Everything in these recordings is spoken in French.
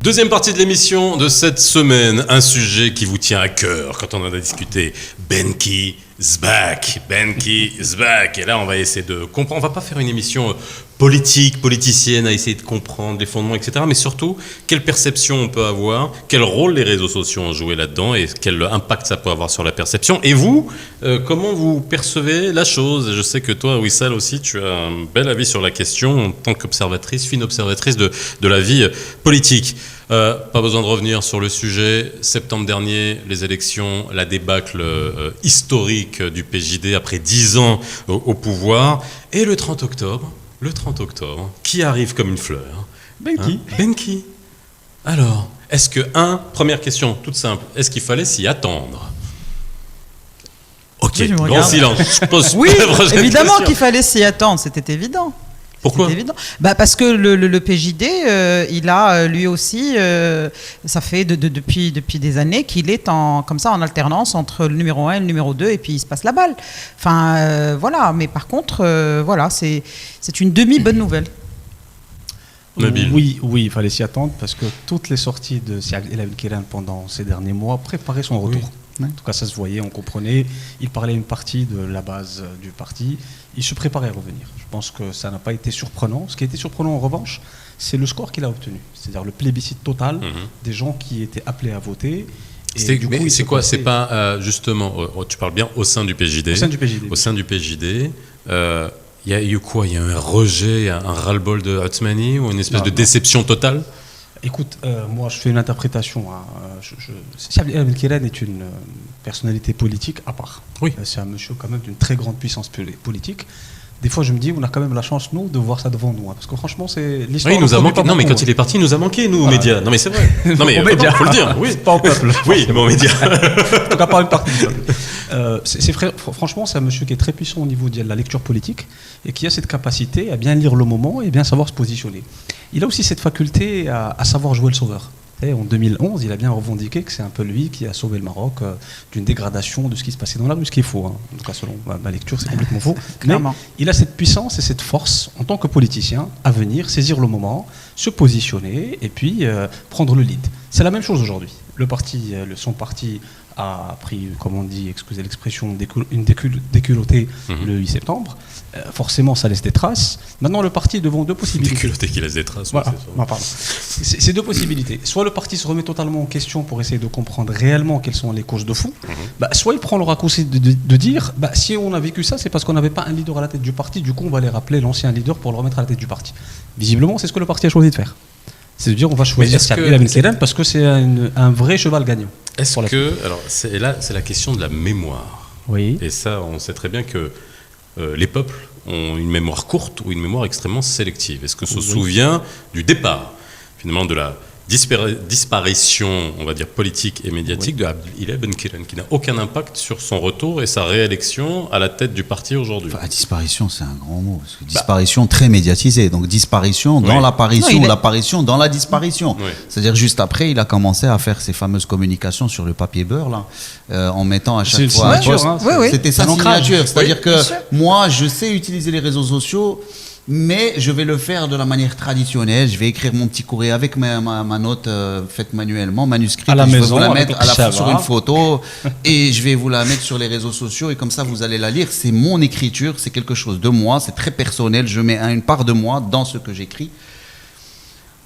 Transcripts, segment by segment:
Deuxième partie de l'émission de cette semaine, un sujet qui vous tient à cœur quand on en a discuté. Benki is back. Benki is back. Et là, on va essayer de comprendre. On va pas faire une émission politique, politicienne, à essayer de comprendre les fondements, etc. Mais surtout, quelle perception on peut avoir, quel rôle les réseaux sociaux ont joué là-dedans et quel impact ça peut avoir sur la perception. Et vous, comment vous percevez la chose? Je sais que toi, Wissal aussi, tu as un bel avis sur la question en tant qu'observatrice, fine observatrice de la vie politique. Pas besoin de revenir sur le sujet. Septembre dernier, les élections, la débâcle historique du PJD après 10 ans au pouvoir. Et le 30 octobre, qui arrive comme une fleur? Benki. Benki. Alors, est-ce que, première question toute simple, est-ce qu'il fallait s'y attendre? Ok, oui, grand silence. Je pose oui, évidemment question. qu'il fallait s'y attendre, c'était évident. Pourquoi? Évident. Parce que le PJD, il a lui aussi, ça fait depuis des années qu'il est comme ça en alternance entre le numéro 1 et le numéro 2 et puis il se passe la balle. Enfin, voilà. Mais par contre, voilà, c'est une demi-bonne nouvelle. Nabil. Oui, il fallait s'y attendre parce que toutes les sorties de Siad El Abdelkiran pendant ces derniers mois préparaient son retour. Oui. En tout cas, ça se voyait, on comprenait. Il parlait une partie de la base du parti. Il se préparait à revenir. Je pense que ça n'a pas été surprenant. Ce qui a été surprenant, en revanche, c'est le score qu'il a obtenu. C'est-à-dire le plébiscite total des gens qui étaient appelés à voter. Mais c'est quoi? C'est pas justement, tu parles bien au sein du PJD. Au sein du PJD. Au sein du PJD. Il y a eu quoi? Il y a eu un rejet, un ras-le-bol de Othmani ou une espèce de déception totale? Écoute, moi je fais une interprétation. Siad El Abdelkiran est une personnalité politique à part. Oui. C'est un monsieur quand même d'une très grande puissance politique. Des fois, je me dis, on a quand même la chance, nous, de voir ça devant nous. Hein, parce que franchement, c'est l'histoire. Oui, il nous a manqué. Non, mais quand il est parti, il nous a manqué, nous, aux médias. Non, mais c'est vrai. Non, mais il faut le dire. Oui, pas au peuple. Oui, mais aux médias. En tout cas, pas une partie du peuple. Franchement, c'est un monsieur qui est très puissant au niveau de la lecture politique et qui a cette capacité à bien lire le moment et bien savoir se positionner. Il a aussi cette faculté à savoir jouer le sauveur. Et en 2011, il a bien revendiqué que c'est un peu lui qui a sauvé le Maroc d'une dégradation de ce qui se passait dans la rue, ce qui est faux. Hein. En tout cas, selon ma lecture, c'est complètement faux. Mais il a cette puissance et cette force, en tant que politicien, à venir saisir le moment, se positionner et puis prendre le lead. C'est la même chose aujourd'hui. Son parti a pris, comme on dit, excusez l'expression, une déculottée le 8 septembre. Forcément, ça laisse des traces. Maintenant, le parti est devant deux possibilités. Déculotté qui laisse des traces. Voilà. C'est deux possibilités. Soit le parti se remet totalement en question pour essayer de comprendre réellement quelles sont les causes de fond. Soit il prend le raccourci de dire si on a vécu ça, c'est parce qu'on n'avait pas un leader à la tête du parti. Du coup, on va aller rappeler l'ancien leader pour le remettre à la tête du parti. Visiblement, c'est ce que le parti a choisi de faire. C'est de dire on va choisir Siad El Abdelkiran parce que c'est un vrai cheval gagnant. Est-ce que alors c'est la question de la mémoire. Oui. Et ça, on sait très bien que les peuples ont une mémoire courte ou une mémoire extrêmement sélective. Est-ce que se souvient du départ, finalement, de la disparition, on va dire, politique et médiatique de El Abdelkiran, qui n'a aucun impact sur son retour et sa réélection à la tête du parti aujourd'hui? Enfin, disparition, c'est un grand mot. Parce que disparition très médiatisée. Donc disparition dans l'apparition, l'apparition dans la disparition. Oui. C'est-à-dire juste après, il a commencé à faire ses fameuses communications sur le papier beurre, là, en mettant à chaque fois... C'était sa signature. C'est-à-dire que moi, je sais utiliser les réseaux sociaux, mais je vais le faire de la manière traditionnelle. Je vais écrire mon petit courrier avec ma note faite manuellement, manuscrite. À la maison, je vais vous la mettre sur une photo et je vais vous la mettre sur les réseaux sociaux et comme ça vous allez la lire. C'est mon écriture, c'est quelque chose de moi, c'est très personnel. Je mets une part de moi dans ce que j'écris.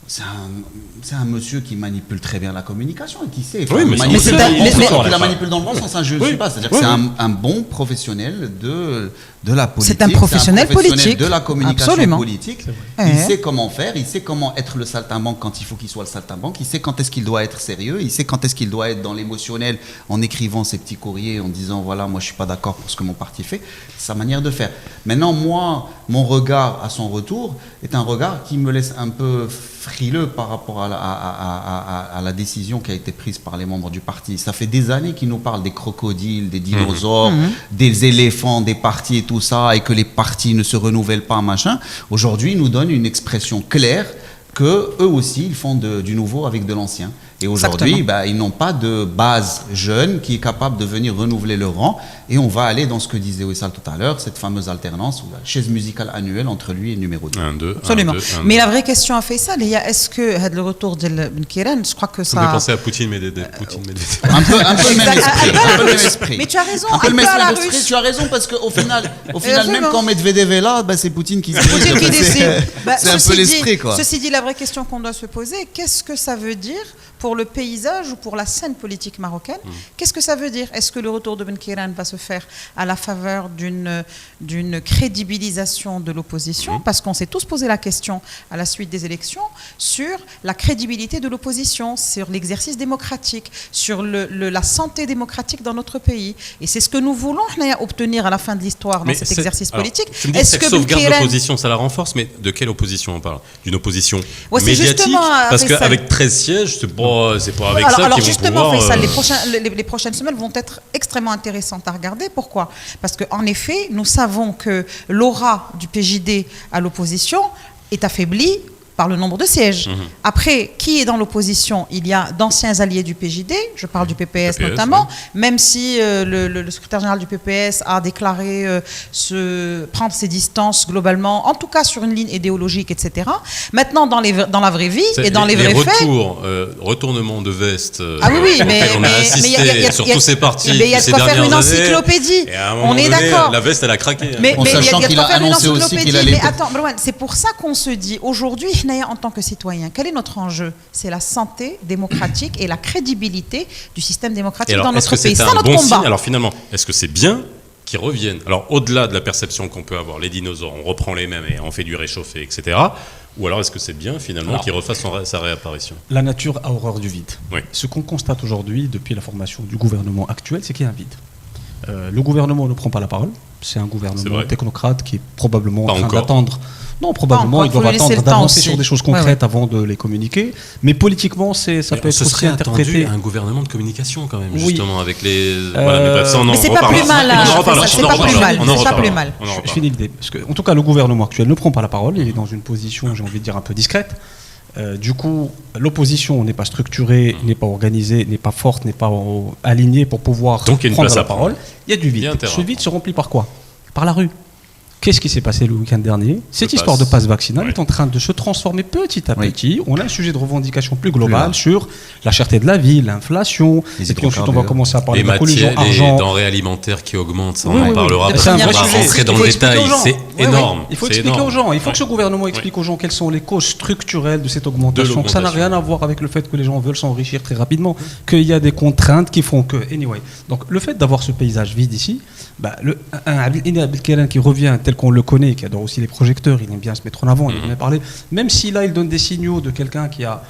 C'est un monsieur qui manipule très bien la communication et qui sait. Oui, mais il la manipule dans le bon sens, je ne sais pas. C'est-à-dire que c'est un bon professionnel de la politique. C'est un professionnel politique. De la communication politique. Il sait comment faire, il sait comment être le saltimbanque quand il faut qu'il soit le saltimbanque, il sait quand est-ce qu'il doit être sérieux, il sait quand est-ce qu'il doit être dans l'émotionnel en écrivant ses petits courriers, en disant voilà, moi je ne suis pas d'accord pour ce que mon parti fait. C'est sa manière de faire. Maintenant, moi, mon regard à son retour est un regard qui me laisse un peu frileux par rapport à la décision qui a été prise par les membres du parti. Ça fait des années qu'ils nous parlent des crocodiles, des dinosaures, des éléphants, des partis et tout ça, et que les partis ne se renouvellent pas, machin. Aujourd'hui, ils nous donnent une expression claire que eux aussi, ils font du nouveau avec de l'ancien. Et aujourd'hui, Exactement. ils n'ont pas de base jeune qui est capable de venir renouveler le rang. Et on va aller dans ce que disait Wissal tout à l'heure, cette fameuse alternance ou la chaise musicale annuelle entre lui et le numéro 2. 1-2. Absolument. Mais la vraie question à Faisal, est-ce que le retour de Ben Kiran, je crois que Ça me fait ça. penser à Poutine Medvedev. Un peu le même esprit. Un peu le même esprit. Mais tu as raison, Un peu le un même peu à la esprit. russe. Tu as raison parce qu'au final, Absolument. même quand Medvedev est là, c'est Poutine qui Poutine qui décide. C'est un peu l'esprit, quoi. Ceci dit, la vraie question qu'on doit se poser, qu'est-ce que ça veut dire pour le paysage ou pour la scène politique marocaine? Qu'est-ce que ça veut dire? Est-ce que le retour de Ben Kiran va se faire à la faveur d'une crédibilisation de l'opposition? Parce qu'on s'est tous posé la question à la suite des élections sur la crédibilité de l'opposition, sur l'exercice démocratique, sur la santé démocratique dans notre pays. Et c'est ce que nous voulons obtenir à la fin de l'histoire dans cet exercice politique. Tu me dis que sauvegarde l'opposition, ça la renforce, mais de quelle opposition on parle? D'une opposition médiatique? Parce qu'avec 13 sièges, c'est pas avec ça qu'ils vont pouvoir... Faisal, les prochaines semaines vont être extrêmement intéressantes à regarder. Pourquoi? Parce qu'en effet, nous savons que l'aura du PJD à l'opposition est affaiblie par le nombre de sièges. Après, qui est dans l'opposition? Il y a d'anciens alliés du PJD, je parle du PPS notamment, même si le secrétaire général du PPS a déclaré prendre ses distances globalement, en tout cas sur une ligne idéologique, etc. Maintenant, dans la vraie vie et dans les vrais faits... retournement de veste mais on a assisté sur tous ces partis il y a de quoi faire une encyclopédie. On est d'accord. La veste, elle a craqué. Mais sachant qu'il a annoncé aussi qu'il allait... Mais attends, Brouane, c'est pour ça qu'on se dit, aujourd'hui, en tant que citoyen, quel est notre enjeu? C'est la santé démocratique et la crédibilité du système démocratique dans notre pays. C'est notre combat. Alors finalement, est-ce que c'est bien qu'ils reviennent? Alors au-delà de la perception qu'on peut avoir, les dinosaures, on reprend les mêmes et on fait du réchauffé, etc. Ou alors est-ce que c'est bien finalement qu'il refasse sa réapparition? La nature a horreur du vide. Oui. Ce qu'on constate aujourd'hui, depuis la formation du gouvernement actuel, c'est qu'il y a un vide. Le gouvernement ne prend pas la parole. C'est un gouvernement technocrate qui est probablement en train d'attendre. Non, probablement, ils doivent attendre d'avancer sur des choses concrètes avant de les communiquer. Mais politiquement, ça peut être aussi interprété. Un gouvernement de communication quand même, justement, avec les. Mais c'est pas plus mal. C'est pas plus mal. Je finis l'idée. Parce que, en tout cas, le gouvernement actuel ne prend pas la parole. Il est dans une position, j'ai envie de dire, un peu discrète. Du coup, l'opposition n'est pas structurée, n'est pas organisée, n'est pas forte, n'est pas alignée pour pouvoir prendre la parole. Il y a du vide. Ce vide se remplit par quoi? Par la rue. Qu'est-ce qui s'est passé le week-end dernier? Cette histoire de passe vaccinal est en train de se transformer petit à petit. On a un sujet de revendication plus global sur la cherté de la vie, l'inflation. Et puis ensuite, on va commencer à parler de la collusion argent. Les denrées alimentaires qui augmentent, ça on en parlera. On va rentrer dans le détail, c'est énorme. Il faut expliquer aux gens. Il faut que ce gouvernement explique aux gens quelles sont les causes structurelles de cette augmentation. Que ça n'a rien à voir avec le fait que les gens veulent s'enrichir très rapidement, qu'il y a des contraintes qui font que... Anyway. Donc le fait d'avoir ce paysage vide ici, un Abdelkiran qui revient tel qu'on le connaît, qui adore aussi les projecteurs, il aime bien se mettre en avant, il aime bien parler, même si là il donne des signaux de quelqu'un qui a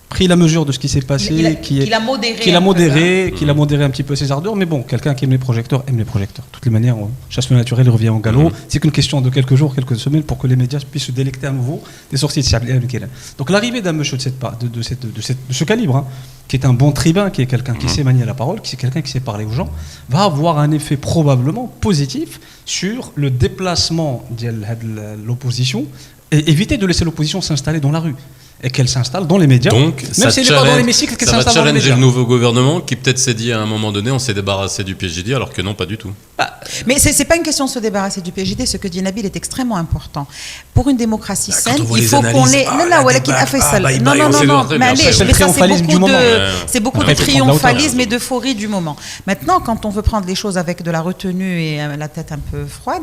pris la mesure de ce qui s'est passé, qui l'a modéré un petit peu ses ardeurs, mais bon, quelqu'un qui aime les projecteurs aime les projecteurs. De toutes les manières, chasse le naturel, il revient en galop. C'est qu'une question de quelques jours, quelques semaines pour que les médias puissent se délecter à nouveau des sorties de Abdelkiran. Donc l'arrivée d'un monsieur de ce calibre, qui est un bon tribun, qui est quelqu'un qui sait manier la parole, qui est quelqu'un qui sait parler aux gens, va avoir un effet probablement positif sur le déplacement de l'opposition et éviter de laisser l'opposition s'installer dans la rue. Et qu'elle s'installe dans les médias. Donc, même si elle n'est pas dans l'hémicycle, qu'elle s'installe dans les médias. Ça va challenger le nouveau gouvernement qui peut-être s'est dit à un moment donné on s'est débarrassé du PJD alors que non, pas du tout. Mais c'est pas une question de se débarrasser du PJD. Ce que dit Nabil est extrêmement important. Pour une démocratie saine, il faut qu'on ait... Non, mais c'est beaucoup de triomphalisme et d'euphorie du moment. Maintenant, quand on veut prendre les choses avec de la retenue et la tête un peu froide,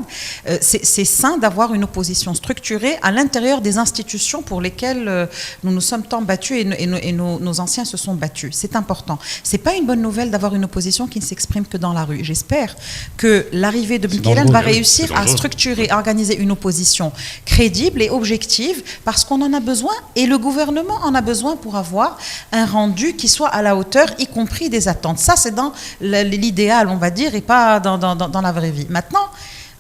c'est sain d'avoir une opposition structurée à l'intérieur des institutions pour lesquelles nous nous sommes tant battus et nos anciens se sont battus. C'est important. C'est pas une bonne nouvelle d'avoir une opposition qui ne s'exprime que dans la rue. J'espère que l'arrivée de Ben Kiran va réussir à structurer, à organiser une opposition crédible et objective parce qu'on en a besoin et le gouvernement en a besoin pour avoir un rendu qui soit à la hauteur, y compris des attentes. Ça, c'est dans l'idéal, on va dire, et pas dans la vraie vie. Maintenant,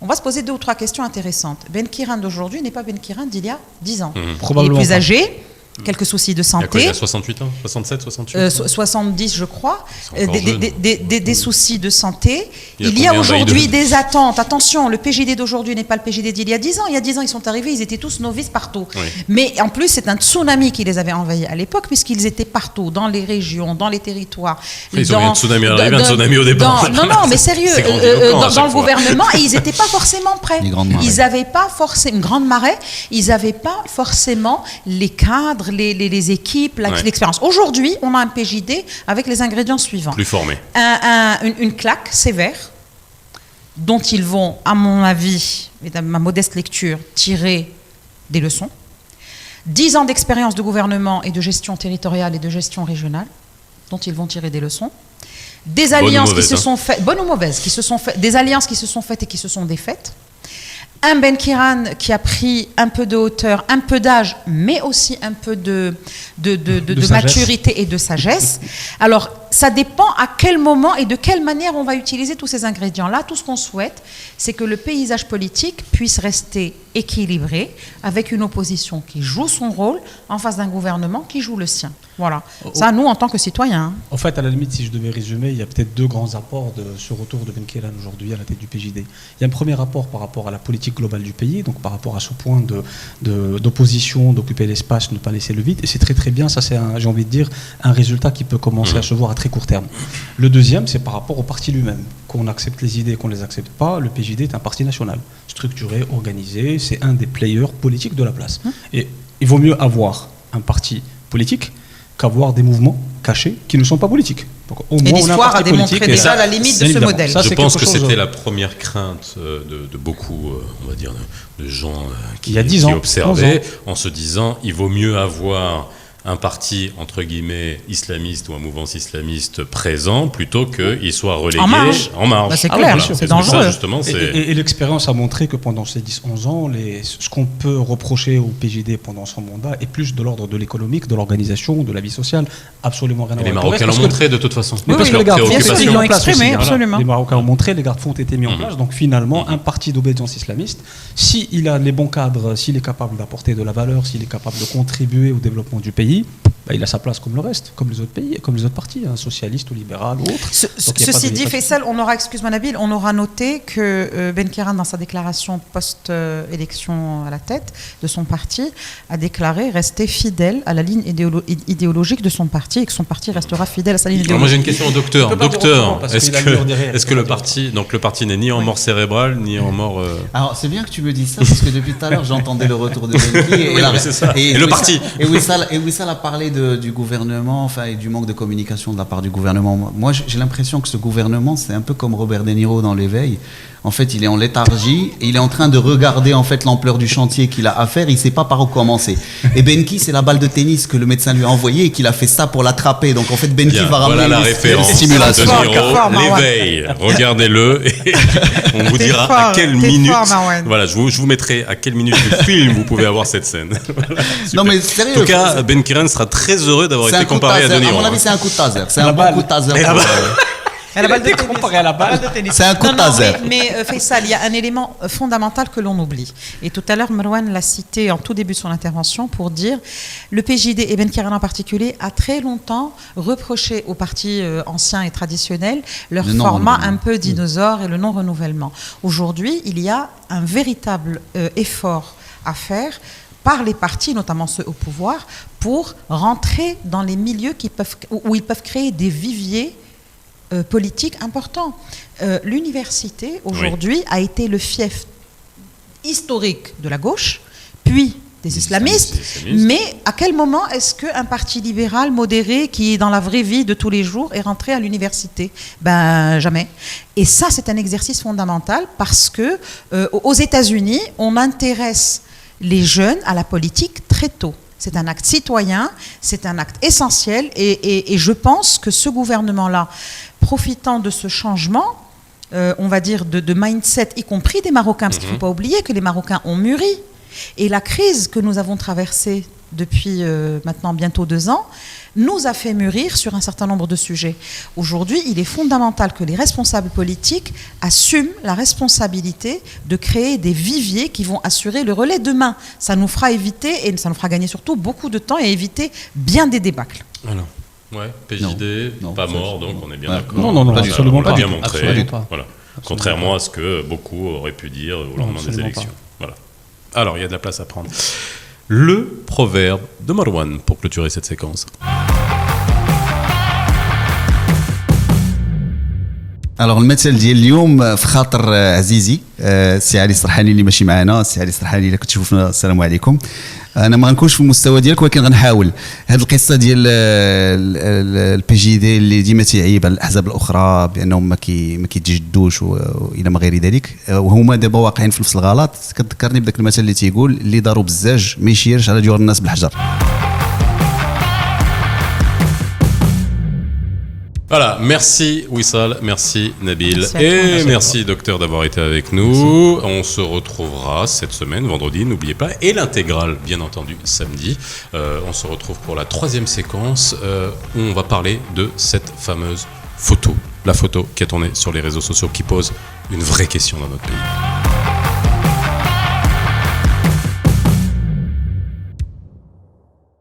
on va se poser 2 ou 3 questions intéressantes. Ben Kiran d'aujourd'hui n'est pas Ben Kiran d'il y a 10 ans. Probablement il est plus âgé. quelques soucis de Il y a quoi, santé. il y a 68 ans 67, 68 70, je crois, Ils sont encore jeunes. des soucis de santé. Il Il y y a a combien aujourd'hui d'Aïd des attentes. Attention, le PJD d'aujourd'hui n'est pas le PJD d'il y a 10 ans. Il y a 10 ans, ils sont arrivés, ils étaient tous novices partout. Oui. Mais en plus, c'est un tsunami qui les avait envahis à l'époque, puisqu'ils étaient partout, dans les régions, dans les territoires. Ils ont eu un tsunami à l'arrivée, un tsunami au départ. Non, mais sérieux, C'est grandiloquent à chaque dans le fois. gouvernement, et ils n'étaient pas forcément prêts. Les grandes marées. Ils n'avaient pas forcément, une grande marée, ils n'avaient pas forcément les cadres, les équipes, Ouais. l'expérience. Aujourd'hui, on a un PJD avec les ingrédients suivants. Plus formés. Une claque sévère dont ils vont, à mon avis, et dans ma modeste lecture, tirer des leçons. 10 ans d'expérience de gouvernement et de gestion territoriale et de gestion régionale dont ils vont tirer des leçons. Des alliances qui se sont faites, bonnes ou mauvaises, des alliances qui se sont faites et qui se sont défaites. Un Ben Kiran qui a pris un peu de hauteur, un peu d'âge, mais aussi un peu de maturité et de sagesse. Alors, ça dépend à quel moment et de quelle manière on va utiliser tous ces ingrédients-là. Tout ce qu'on souhaite, c'est que le paysage politique puisse rester équilibré, avec une opposition qui joue son rôle en face d'un gouvernement qui joue le sien. Voilà. Ça, nous, en tant que citoyens. En fait, à la limite, si je devais résumer, il y a peut-être deux grands apports de ce retour de Ben Kiran aujourd'hui à la tête du PJD. Il y a un premier apport par rapport à la politique globale du pays, donc par rapport à ce point d'opposition, d'occuper l'espace, ne pas laisser le vide. Et c'est très très bien, ça c'est, j'ai envie de dire, un résultat qui peut commencer à se voir à très court terme. Le deuxième, c'est par rapport au parti lui-même. Qu'on accepte les idées, qu'on ne les accepte pas, le PJD est un parti national, structuré, organisé, c'est un des players politiques de la place. Et il vaut mieux avoir un parti politique qu'avoir des mouvements cachés qui ne sont pas politiques. Donc, au moins, l'histoire a démontré déjà ça, la limite de ce modèle. Je pense que c'était la première crainte de beaucoup, on va dire, de gens qui observaient, en se disant il vaut mieux avoir un parti, entre guillemets, islamiste ou un mouvement islamiste présent, plutôt qu'il soit relégué en marge. Bah, c'est clair, bien sûr. c'est dangereux. Ça, justement, et l'expérience a montré que pendant ces 10-11 ans, ce qu'on peut reprocher au PJD pendant son mandat est plus de l'ordre de l'économique, de l'organisation, de la vie sociale, absolument rien à voir. Les Marocains l'ont montré de toute façon. Mais parce que les gardes-fous ils l'ont exprimé, absolument. Les Marocains ont montré, les garde-fous ont été mis en place. Donc finalement, un parti d'obédience islamiste, s'il a les bons cadres, s'il est capable d'apporter de la valeur, s'il est capable de contribuer au développement du pays, bah, il a sa place comme le reste, comme les autres pays, comme les autres partis, socialistes ou libéral ou autres. Ceci dit, Faisal, excuse-moi Nabil, on aura noté que Ben Kiran, dans sa déclaration post-élection à la tête de son parti, a déclaré rester fidèle à la ligne idéologique de son parti et que son parti restera fidèle à sa ligne idéologique. Alors moi j'ai une question au docteur. Docteur, est-ce que le parti n'est ni en mort cérébrale ni en mort... Alors c'est bien que tu me dises ça parce que depuis tout à l'heure j'entendais le retour de Benki et le parti. Et Wissal a parlé du gouvernement, et du manque de communication de la part du gouvernement. Moi j'ai l'impression que ce gouvernement c'est un peu comme Robert De Niro dans L'éveil. En fait, il est en léthargie et il est en train de regarder en fait l'ampleur du chantier qu'il a à faire. Il ne sait pas par où commencer. Et Benki, c'est la balle de tennis que le médecin lui a envoyée et qu'il a fait ça pour l'attraper. Donc en fait, Benki va ramener la référence. Simulation. De Niro, L'éveil. Regardez-le et on vous dira à quelle minute. Voilà, je vous mettrai à quelle minute du film vous pouvez avoir cette scène. Voilà, non mais sérieux. En tout cas, Ben Kiran sera très heureux d'avoir été comparé à De Niro. À mon avis, c'est un coup de taser. C'est un bon coup de taser. À la balle de tennis. C'est un coup de taser. Mais Faisal, il y a un élément fondamental que l'on oublie. Et tout à l'heure, Marwan l'a cité en tout début de son intervention pour dire le PJD et Ben Kiran en particulier a très longtemps reproché aux partis anciens et traditionnels leur format un peu dinosaure et le non-renouvellement. Aujourd'hui, il y a un véritable effort à faire par les partis, notamment ceux au pouvoir, pour rentrer dans les milieux où ils peuvent créer des viviers politique important. L'université, aujourd'hui, a été le fief historique de la gauche, puis des islamistes. Mais à quel moment est-ce qu'un parti libéral modéré qui est dans la vraie vie de tous les jours est rentré à l'université? Ben, jamais. Et ça, c'est un exercice fondamental parce que aux États-Unis, on intéresse les jeunes à la politique très tôt. C'est un acte citoyen, c'est un acte essentiel et je pense que ce gouvernement-là, profitant de ce changement, on va dire de mindset, y compris des Marocains, parce qu'il ne faut pas oublier que les Marocains ont mûri. Et la crise que nous avons traversée depuis maintenant bientôt 2 ans, nous a fait mûrir sur un certain nombre de sujets. Aujourd'hui, il est fondamental que les responsables politiques assument la responsabilité de créer des viviers qui vont assurer le relais demain. Ça nous fera éviter, et ça nous fera gagner surtout beaucoup de temps et éviter bien des débâcles. Voilà. Ouais, PJD, Non, pas ça, mort, donc on est bien d'accord. Non, absolument On l'a pas. bien montré. Absolument pas. Voilà. Contrairement à ce que beaucoup auraient pu dire au lendemain des absolument élections. Voilà. Alors, il y a de la place à prendre. Le proverbe de Marwan pour clôturer cette séquence. الوغ المثل ديال اليوم في خاطر عزيزي السي علي السرحاني اللي ماشي معنا. السي علي السرحاني الا كنت تشوفنا السلام عليكم. انا ما غنكونش في المستوى ديالك ولكن غنحاول. هذه القصه ديال البي جي دي اللي ديما تيعيب على الاحزاب الاخرى بانهم ما كيتجدوش والى ما غير ذلك، وهما دابا واقعين في نفس الغلط. كتذكرني بداك المثل اللي تيقول اللي ضاروا بالزاج ما يشيرش على جوار الناس بالحجر. Voilà, merci Wissal, merci Nabil Merci à et toi. merci docteur d'avoir été avec nous. On se retrouvera cette semaine, vendredi, n'oubliez pas, et l'intégrale bien entendu samedi. On se retrouve pour la 3e séquence où on va parler de cette fameuse photo, la photo qui a tourné sur les réseaux sociaux qui pose une vraie question dans notre pays.